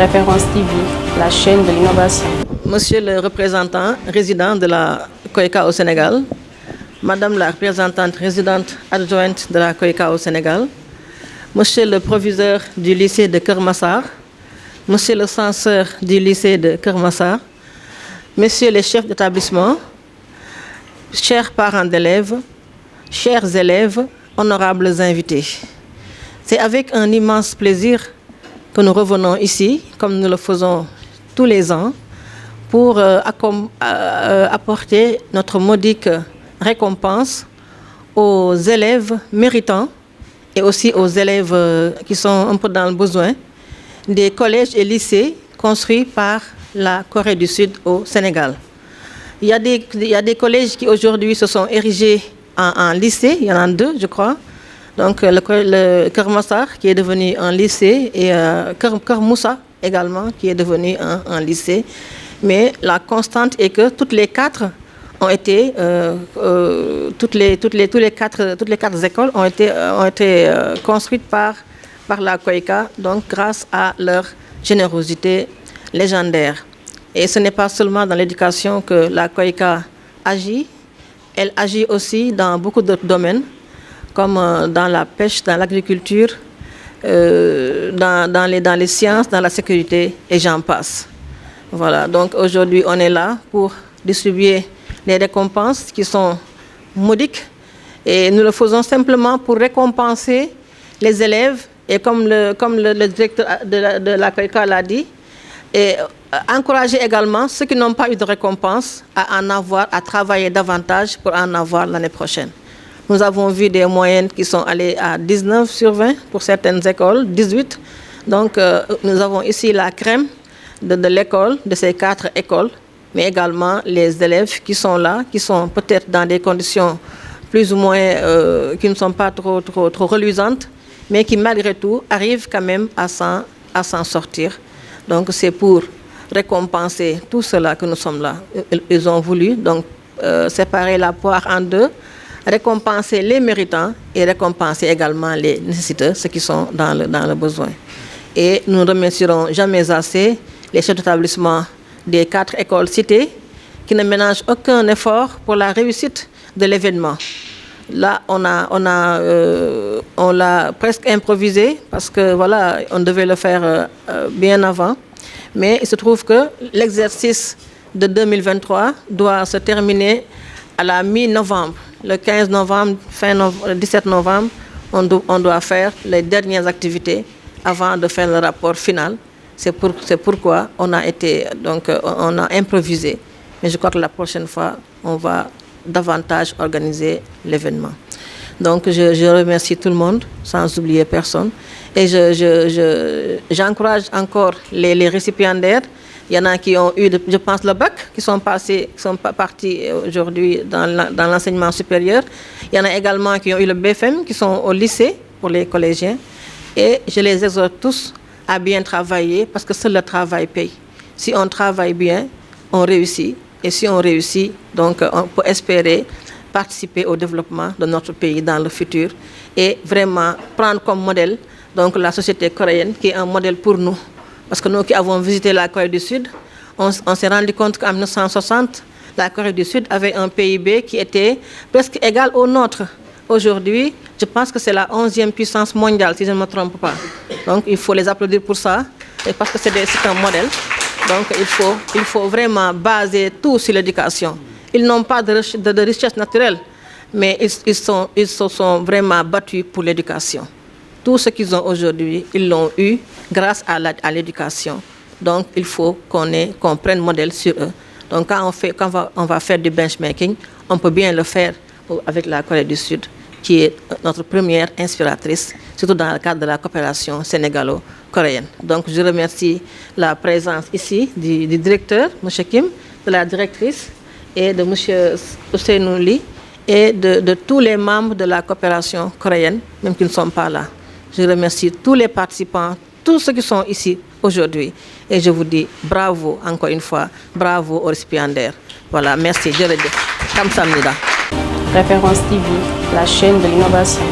Référence TV, la chaîne de l'innovation. Monsieur le représentant résident de la COICA au Sénégal, Madame la représentante résidente adjointe de la COICA au Sénégal, Monsieur le proviseur du lycée de Keur Massar, Monsieur le censeur du lycée de Keur Massar, Messieurs les chefs d'établissement, chers parents d'élèves, chers élèves, honorables invités. C'est avec un immense plaisir que nous revenons ici, comme nous le faisons tous les ans, pour apporter notre modique récompense aux élèves méritants et aussi aux élèves qui sont un peu dans le besoin des collèges et lycées construits par la Corée du Sud au Sénégal. Il y a des collèges qui aujourd'hui se sont érigés en lycée, il y en a 2 je crois. Donc le Keur Massar qui est devenu un lycée et Keur Moussa également qui est devenu un lycée. Mais la constante est que toutes les 4 ont été, toutes les 4 écoles ont été construites par la COICA, donc grâce à leur générosité légendaire. Et ce n'est pas seulement dans l'éducation que la COICA agit, elle agit aussi dans beaucoup d'autres domaines, comme dans la pêche, dans l'agriculture, dans les sciences, dans la sécurité, et j'en passe. Voilà, donc aujourd'hui on est là pour distribuer les récompenses qui sont modiques et nous le faisons simplement pour récompenser les élèves et comme le directeur de la COICA l'a dit, et encourager également ceux qui n'ont pas eu de récompense à travailler davantage pour en avoir l'année prochaine. Nous avons vu des moyennes qui sont allées à 19 sur 20 pour certaines écoles, 18. Donc nous avons ici la crème de l'école, de ces 4 écoles, mais également les élèves qui sont là, qui sont peut-être dans des conditions plus ou moins qui ne sont pas trop reluisantes, mais qui malgré tout arrivent quand même à s'en sortir. Donc c'est pour récompenser tout cela que nous sommes là. Ils ont voulu donc séparer la poire en 2, récompenser les méritants et récompenser également les nécessiteux, ceux qui sont dans le besoin. Et nous ne remercierons jamais assez les chefs d'établissement des 4 écoles citées qui ne ménagent aucun effort pour la réussite de l'événement. Là, on l'a presque improvisé parce que voilà, on devait le faire bien avant. Mais il se trouve que l'exercice de 2023 doit se terminer à la mi-novembre. Le 15 novembre, le 17 novembre, on doit faire les dernières activités avant de faire le rapport final. C'est pourquoi on a improvisé. Mais je crois que la prochaine fois, on va davantage organiser l'événement. Donc je remercie tout le monde, sans oublier personne. Et j'encourage encore les récipiendaires. Il y en a qui ont eu, je pense, le bac, qui sont partis aujourd'hui dans l'enseignement supérieur. Il y en a également qui ont eu le BFM, qui sont au lycée pour les collégiens. Et je les exhorte tous à bien travailler parce que seul le travail paye. Si on travaille bien, on réussit. Et si on réussit, donc on peut espérer participer au développement de notre pays dans le futur et vraiment prendre comme modèle donc la société coréenne qui est un modèle pour nous. Parce que nous qui avons visité la Corée du Sud, on s'est rendu compte qu'en 1960, la Corée du Sud avait un PIB qui était presque égal au nôtre. Aujourd'hui, je pense que c'est la 11e puissance mondiale, si je ne me trompe pas. Donc il faut les applaudir pour ça, et parce que c'est un modèle. Donc il faut vraiment baser tout sur l'éducation. Ils n'ont pas de richesse naturelle, mais ils se sont vraiment battus pour l'éducation. Tout ce qu'ils ont aujourd'hui, ils l'ont eu grâce à l'éducation. Donc il faut qu'on prenne modèle sur eux. Donc quand on va faire du benchmarking, on peut bien le faire avec la Corée du Sud, qui est notre première inspiratrice, surtout dans le cadre de la coopération sénégalo-coréenne. Donc je remercie la présence ici du directeur, M. Kim, de la directrice et de M. Ousseynou Ly et de tous les membres de la coopération coréenne, même qui ne sont pas là. Je remercie tous les participants, tous ceux qui sont ici aujourd'hui. Et je vous dis bravo encore une fois, bravo aux récipiendaires. Voilà, merci. Kamsamnida. Référence TV, la chaîne de l'innovation.